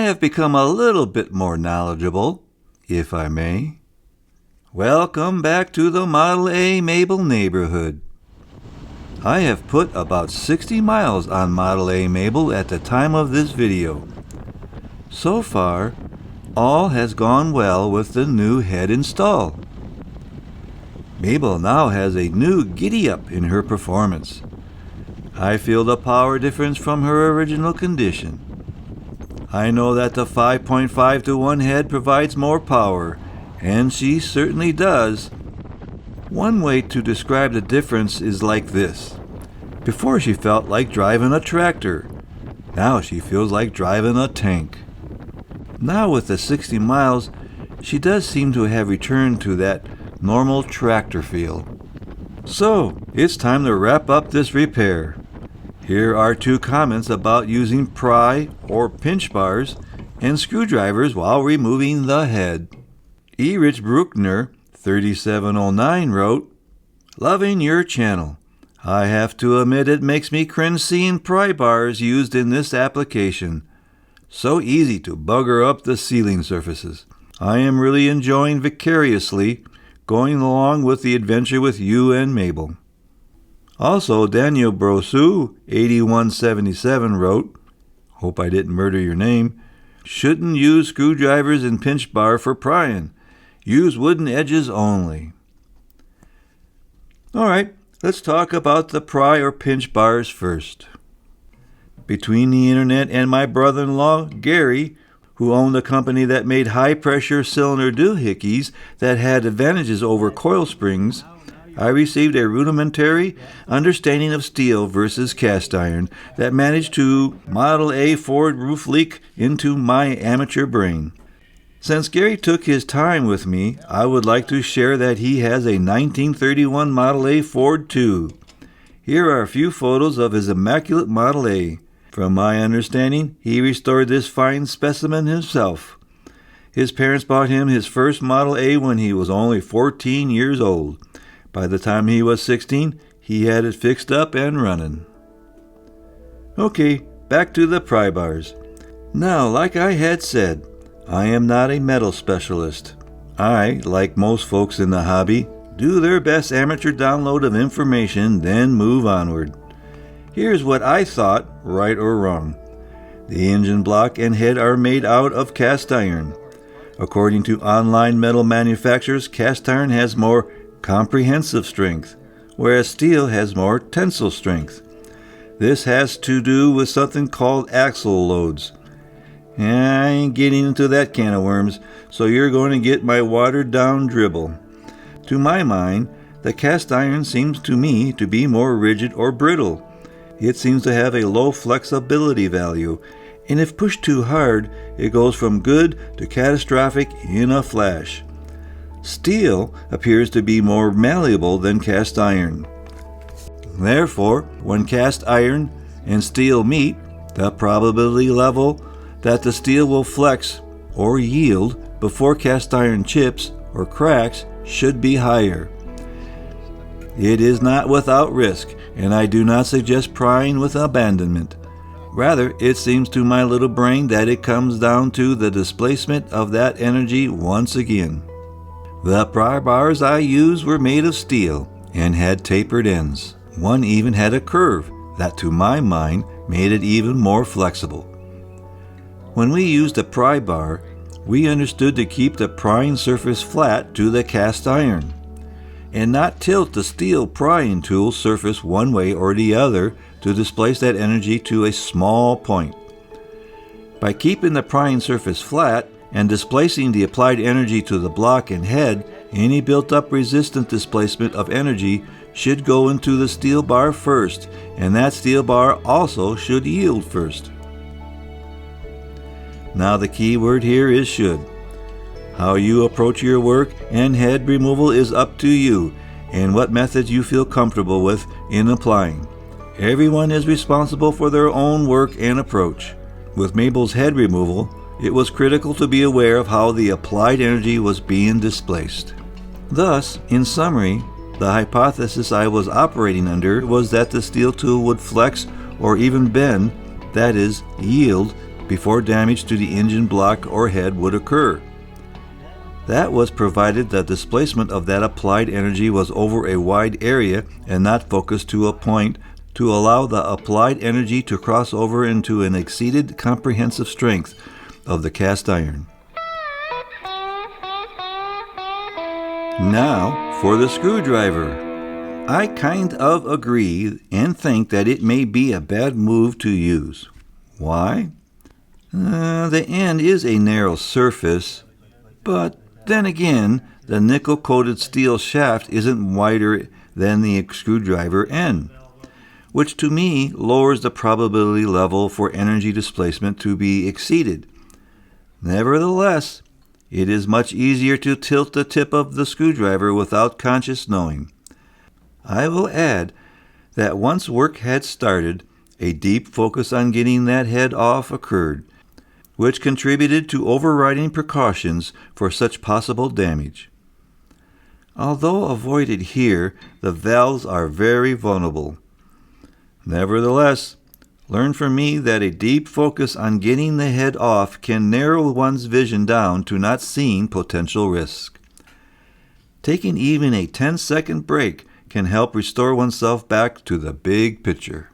have become a little bit more knowledgeable, if I may. Welcome back to the Model A Mabel neighborhood. I have put about 60 miles on Model A Mabel at the time of this video. So far, all has gone well with the new head install. Mabel now has a new giddy-up in her performance. I feel the power difference from her original condition. I know that the 5.5 to 1 head provides more power, and she certainly does. One way to describe the difference is like this. Before she felt like driving a tractor. Now she feels like driving a tank. Now with the 60 miles, she does seem to have returned to that normal tractor feel. So, it's time to wrap up this repair. Here are 2 comments about using pry or pinch bars and screwdrivers while removing the head. E. Rich Bruckner, 3709, wrote, "Loving your channel. I have to admit it makes me cringe seeing pry bars used in this application. So easy to bugger up the sealing surfaces. I am really enjoying vicariously going along with the adventure with you and Mabel." Also, Daniel Brosu, 8177, wrote, "Hope I didn't murder your name. Shouldn't use screwdrivers and pinch bar for prying. Use wooden edges only." All right, let's talk about the pry or pinch bars first. Between the internet and my brother-in-law, Gary, who owned a company that made high-pressure cylinder doohickeys that had advantages over coil springs, I received a rudimentary understanding of steel versus cast iron that managed to Model A Ford roof leak into my amateur brain. Since Gary took his time with me, I would like to share that he has a 1931 Model A Ford Tudor. Here are a few photos of his immaculate Model A. From my understanding, he restored this fine specimen himself. His parents bought him his first Model A when he was only 14 years old. By the time he was 16, he had it fixed up and running. Okay, back to the pry bars. Now, like I had said, I am not a metal specialist. I, like most folks in the hobby, do their best amateur download of information, then move onward. Here's what I thought, right or wrong. The engine block and head are made out of cast iron. According to online metal manufacturers, cast iron has more comprehensive strength, whereas steel has more tensile strength. This has to do with something called axle loads. I ain't getting into that can of worms, so you're going to get my watered-down dribble. To my mind, the cast iron seems to me to be more rigid or brittle. It seems to have a low flexibility value, and if pushed too hard, it goes from good to catastrophic in a flash. Steel appears to be more malleable than cast iron. Therefore, when cast iron and steel meet, the probability level that the steel will flex or yield before cast iron chips or cracks should be higher. It is not without risk, and I do not suggest prying with abandonment. Rather, it seems to my little brain that it comes down to the displacement of that energy once again. The pry bars I used were made of steel and had tapered ends. One even had a curve that, to my mind, made it even more flexible. When we used a pry bar, we understood to keep the prying surface flat to the cast iron, and not tilt the steel prying tool surface one way or the other to displace that energy to a small point. By keeping the prying surface flat and displacing the applied energy to the block and head, any built-up resistant displacement of energy should go into the steel bar first, and that steel bar also should yield first. Now the key word here is should. How you approach your work and head removal is up to you, and what methods you feel comfortable with in applying. Everyone is responsible for their own work and approach. With Mabel's head removal, it was critical to be aware of how the applied energy was being displaced. Thus, in summary, the hypothesis I was operating under was that the steel tool would flex or even bend, that is, yield, before damage to the engine block or head would occur. That was provided the displacement of that applied energy was over a wide area and not focused to a point to allow the applied energy to cross over into an exceeded comprehensive strength of the cast iron. Now for the screwdriver. I kind of agree and think that it may be a bad move to use. Why? The end is a narrow surface, but then again, the nickel-coated steel shaft isn't wider than the screwdriver end, which to me lowers the probability level for energy displacement to be exceeded. Nevertheless, it is much easier to tilt the tip of the screwdriver without conscious knowing. I will add that once work had started, a deep focus on getting that head off occurred, which contributed to overriding precautions for such possible damage. Although avoided here, the valves are very vulnerable. Nevertheless, learn from me that a deep focus on getting the head off can narrow one's vision down to not seeing potential risk. Taking even a 10-second break can help restore oneself back to the big picture.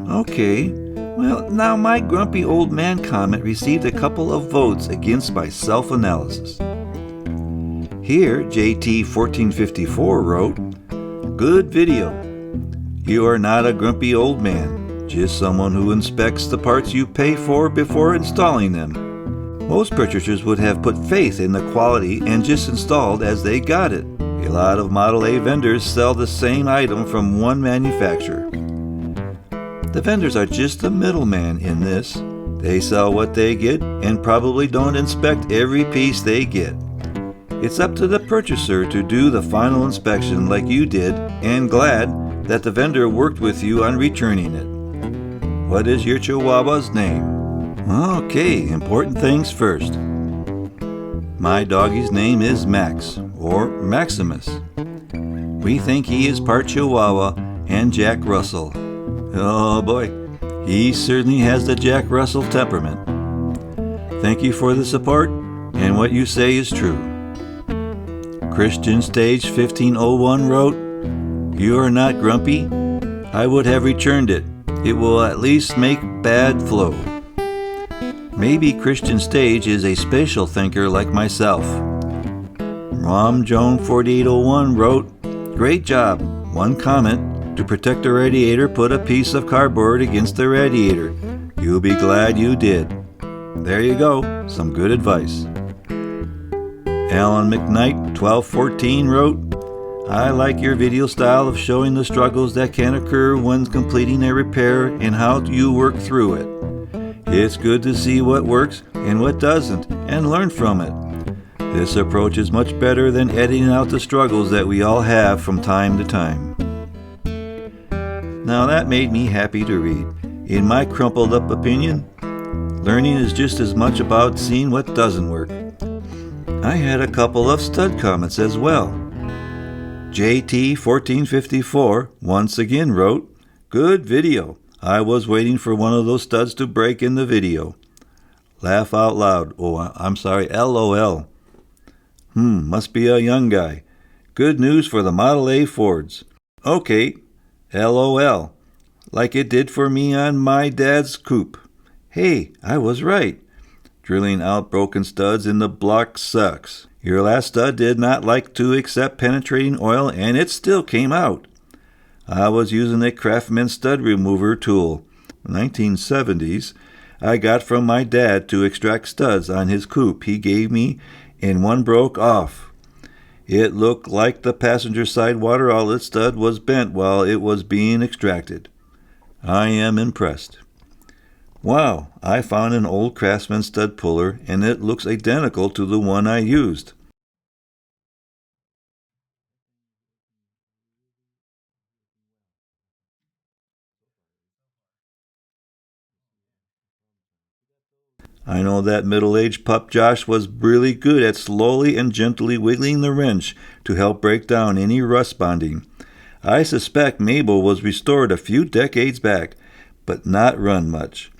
Okay, well, now my grumpy old man comment received a couple of votes against my self-analysis. Here, JT1454 wrote, "Good video. You are not a grumpy old man, just someone who inspects the parts you pay for before installing them. Most purchasers would have put faith in the quality and just installed as they got it. A lot of Model A vendors sell the same item from one manufacturer. The vendors are just the middleman in this. They sell what they get and probably don't inspect every piece they get. It's up to the purchaser to do the final inspection like you did, and glad that the vendor worked with you on returning it. What is your Chihuahua's name?" Okay, important things first. My doggy's name is Max, or Maximus. We think he is part Chihuahua and Jack Russell. Oh boy, he certainly has the Jack Russell temperament. Thank you for the support, and what you say is true. Christian Stage 1501 wrote, "You are not grumpy. I would have returned it. It will at least make bad flow." Maybe Christian Stage is a spatial thinker like myself. Rom Joan 4801 wrote, "Great job. One comment. To protect the radiator, put a piece of cardboard against the radiator. You'll be glad you did." There you go. Some good advice. Alan McKnight 1214 wrote, "I like your video style of showing the struggles that can occur when completing a repair and how you work through it. It's good to see what works and what doesn't and learn from it. This approach is much better than editing out the struggles that we all have from time to time." Now that made me happy to read. In my crumpled up opinion, learning is just as much about seeing what doesn't work. I had a couple of stud comments as well. JT1454 once again wrote, "Good video. I was waiting for one of those studs to break in the video. Laugh out loud. Oh, I'm sorry, LOL. Must be a young guy. Good news for the Model A Fords. Okay, LOL. Like it did for me on my dad's coupe. Hey, I was right. Drilling out broken studs in the block sucks. Your last stud did not like to accept penetrating oil and it still came out. I was using a Craftsman stud remover tool, 1970s, I got from my dad to extract studs on his coupe he gave me, and one broke off. It looked like the passenger side water outlet stud was bent while it was being extracted. I am impressed. Wow, I found an old Craftsman stud puller and it looks identical to the one I used. I know that middle-aged pup Josh was really good at slowly and gently wiggling the wrench to help break down any rust bonding. I suspect Mabel was restored a few decades back, but not run much.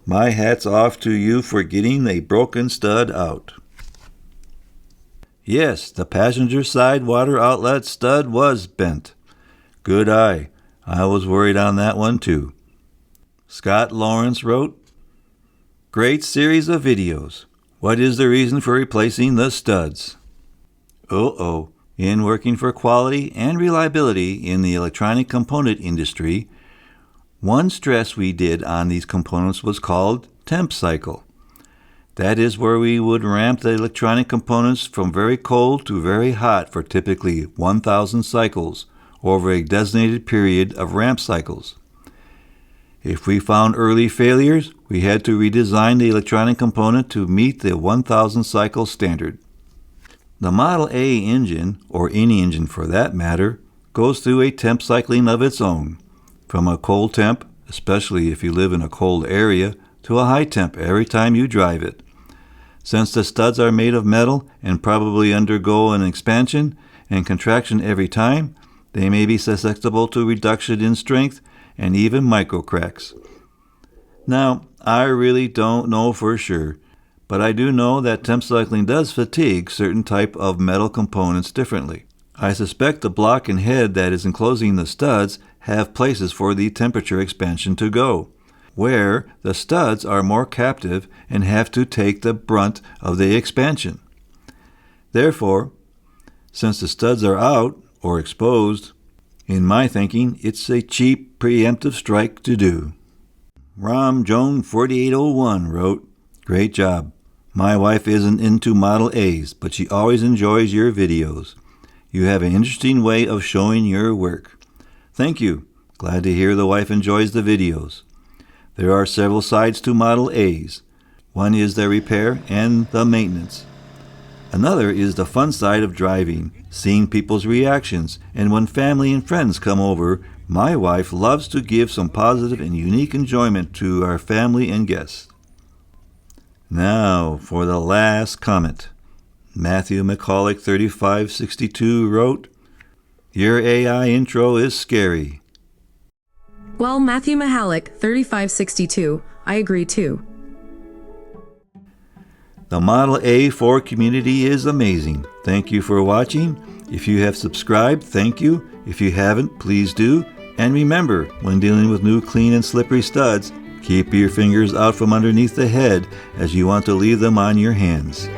My hat's off to you for getting a broken stud out. Yes, the passenger side water outlet stud was bent. Good eye. I was worried on that one too. Scott Lawrence wrote, "Great series of videos. What is the reason for replacing the studs?" In working for quality and reliability in the electronic component industry, one stress we did on these components was called temp cycle. That is where we would ramp the electronic components from very cold to very hot for typically 1,000 cycles over a designated period of ramp cycles. If we found early failures, we had to redesign the electronic component to meet the 1,000 cycle standard. The Model A engine, or any engine for that matter, goes through a temp cycling of its own, from a cold temp, especially if you live in a cold area, to a high temp every time you drive it. Since the studs are made of metal and probably undergo an expansion and contraction every time, they may be susceptible to reduction in strength and even micro cracks. Now, I really don't know for sure, but I do know that temp cycling does fatigue certain type of metal components differently. I suspect the block and head that is enclosing the studs have places for the temperature expansion to go, where the studs are more captive and have to take the brunt of the expansion. Therefore, since the studs are out or exposed, in my thinking, it's a cheap preemptive strike to do. Rom Joan 4801 wrote, "Great job. My wife isn't into Model A's, but she always enjoys your videos. You have an interesting way of showing your work." Thank you. Glad to hear the wife enjoys the videos. There are several sides to Model A's. One is the repair and the maintenance. Another is the fun side of driving, seeing people's reactions, and when family and friends come over, my wife loves to give some positive and unique enjoyment to our family and guests. Now for the last comment. Matthew McCulloch 3562 wrote, "Your AI intro is scary." Well, Matthew Mahalik 3562, I agree too. The Model A Ford community is amazing. Thank you for watching. If you have subscribed, thank you. If you haven't, please do. And remember, when dealing with new clean and slippery studs, keep your fingers out from underneath the head as you want to leave them on your hands.